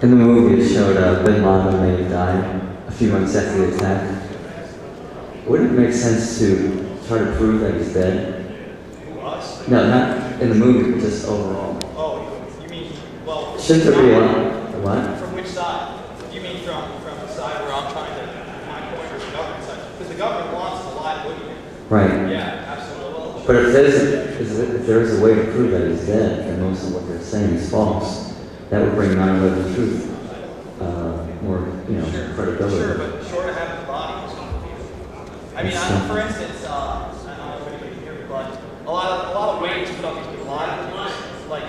In the movie, it showed Bin Laden may have died a few months after the attack. Wouldn't it make sense to try to prove that he's dead? Who, us? No, not in the movie, but just overall. Oh, you mean, well... Shouldn't there be a what? From which side? You mean from the side where I'm trying to find point, or the government side? Because the government wants a live boogeyman. Right. Yeah, absolutely. But if there is a way to prove that he's dead, and most of what they're saying is false, that would bring 9/11 truth more, credibility. Sure, but short of having the body. I mean, for instance, I don't know if anybody can hear me, but a lot of ways to put up these people live, like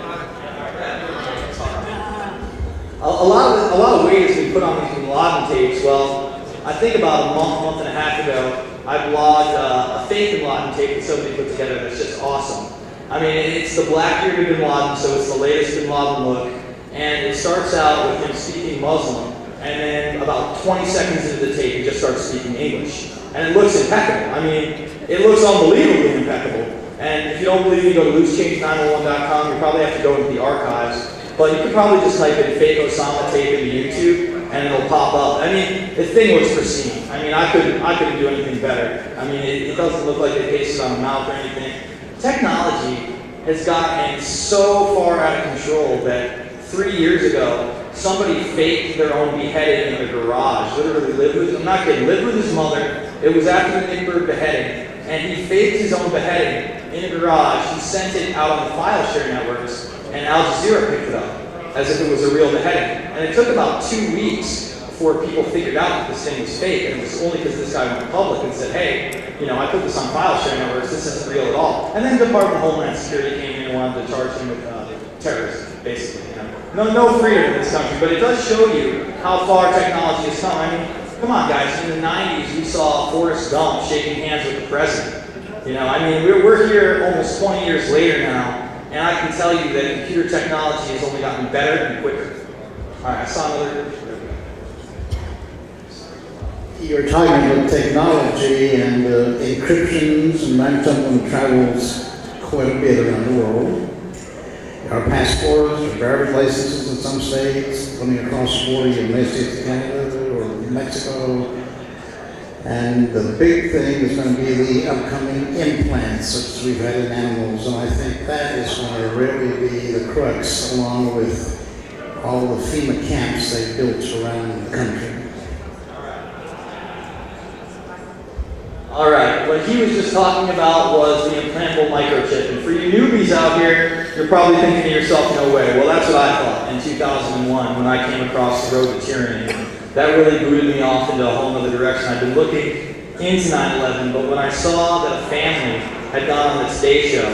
a lot of ways we put on these people live tapes. Well, I think about a month and a half ago, I blogged a fake Bin Laden tape that somebody put together that's just awesome. I mean, it's the black bearded Bin Laden, so it's the latest Bin Laden look, and it starts out with him speaking Muslim, and then about 20 seconds into the tape, he just starts speaking English. And it looks impeccable. I mean, it looks unbelievably impeccable. And if you don't believe me, go to loosechange911.com. You probably have to go into the archives. But you could probably just type in fake Osama tape into YouTube, and it'll pop up. I mean, the thing looks pristine. I mean, I couldn't do anything better. I mean, it doesn't look like they pasted on the mouth or anything. Technology has gotten so far out of control that 3 years ago, somebody faked their own beheading in the garage. Literally lived with his mother. It was after the Nick Berg beheading, and he faked his own beheading in a garage. He sent it out on the file share networks, and Al Jazeera picked it up as if it was a real beheading. And it took about 2 weeks before people figured out that this thing was fake, and it was only because this guy went public and said, hey, I put this on file share networks, this isn't real at all. And then the Department of Homeland Security came in and wanted to charge him with terrorism, basically. No freedom in this country, but it does show you how far technology has come. I mean, come on, guys. In the 90s, we saw Forrest Gump shaking hands with the president. We're here almost 20 years later now, and I can tell you that computer technology has only gotten better and quicker. All right, I saw another. You're talking about technology and encryptions, and I'm someone who travels quite a bit around the world. Our passports, our driver's licenses in some states, coming across the border, United States to Canada or Mexico. And the big thing is going to be the upcoming implants that we've had in animals, and I think that is going to really be the crux, along with all the FEMA camps they built around the country. All right, what he was just talking about was the implantable microchip. And for you newbies out here, you're probably thinking to yourself, no way. Well, that's what I thought in 2001 when I came across the road to tyranny. That really booted me off into a whole other direction. I've been looking into 9/11, but when I saw that a family had gone on the Today Show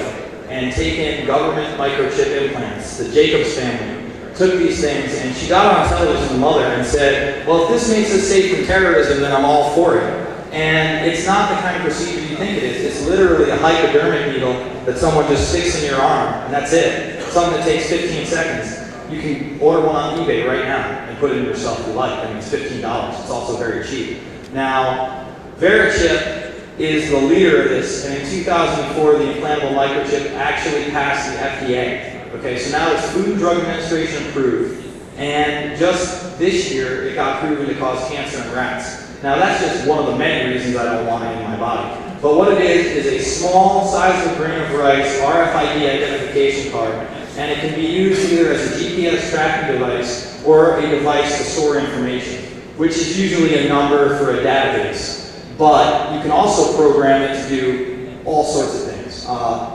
and taken government microchip implants, the Jacobs family took these things, and she got on television, the mother, and said, well, if this makes us safe from terrorism, then I'm all for it. And it's not the kind of procedure you think it is. It's literally a hypodermic needle that someone just sticks in your arm, and that's it. It's something that takes 15 seconds. You can order one on eBay right now and put it in yourself if you like. I mean, it's $15. It's also very cheap. Now, Verichip is the leader of this, and in 2004, the implantable microchip actually passed the FDA. Okay, so now it's Food and Drug Administration approved, and just this year, it got proven to cause cancer in rats. Now, that's just one of the many reasons I don't want it in my body. But what it is a small size of a grain of rice RFID identification card, and it can be used either as a GPS tracking device or a device to store information, which is usually a number for a database. But you can also program it to do all sorts of things.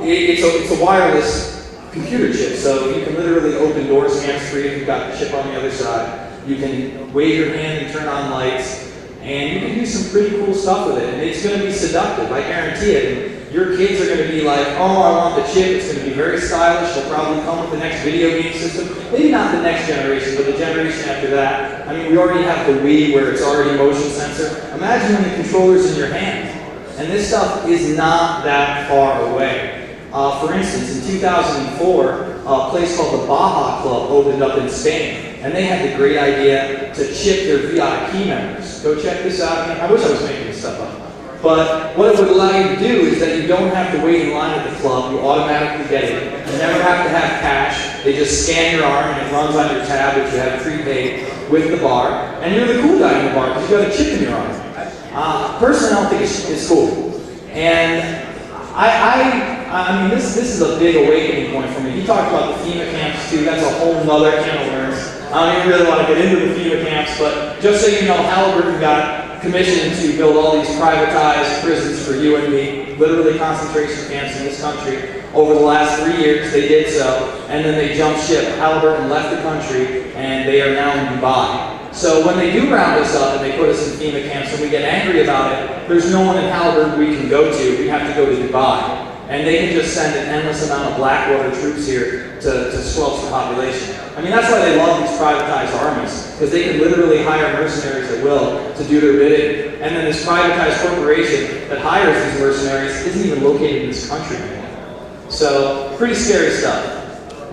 It's a wireless computer chip, so you can literally open doors hands-free if you've got the chip on the other side. You can wave your hand and turn on lights. And you can do some pretty cool stuff with it, and it's going to be seductive, I guarantee it. And your kids are going to be like, oh, I want the chip, it's going to be very stylish, they'll probably come with the next video game system. Maybe not the next generation, but the generation after that. I mean, we already have the Wii where it's already motion sensor. Imagine when the controller's in your hand. And this stuff is not that far away. For instance, in 2004, a place called the Baja Club opened up in Spain. And they had the great idea to chip their VIP members. Go check this out. I wish I was making this stuff up. But what it would allow you to do is that you don't have to wait in line at the club. You automatically get it. You never have to have cash. They just scan your arm and it runs on your tab, which you have prepaid with the bar. And you're the cool guy in the bar because you got a chip in your arm. Personally, I don't think it's cool. And I mean, this is a big awakening point for me. He talked about the FEMA camps too. That's a whole nother can of worms. I don't even really want to get into the FEMA camps, but just so you know, Halliburton got commissioned to build all these privatized prisons for you and me, literally concentration camps in this country. Over the last 3 years, they did so, and then they jumped ship. Halliburton left the country, and they are now in Dubai. So when they do round us up and they put us in FEMA camps and we get angry about it, there's no one in Halliburton we can go to. We have to go to Dubai. And they can just send an endless amount of Blackwater troops here to squelch the population. I mean, that's why they love these privatized armies, because they can literally hire mercenaries at will to do their bidding. And then this privatized corporation that hires these mercenaries isn't even located in this country anymore. So, pretty scary stuff.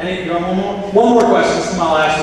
You want one more? One more question, this is my last one.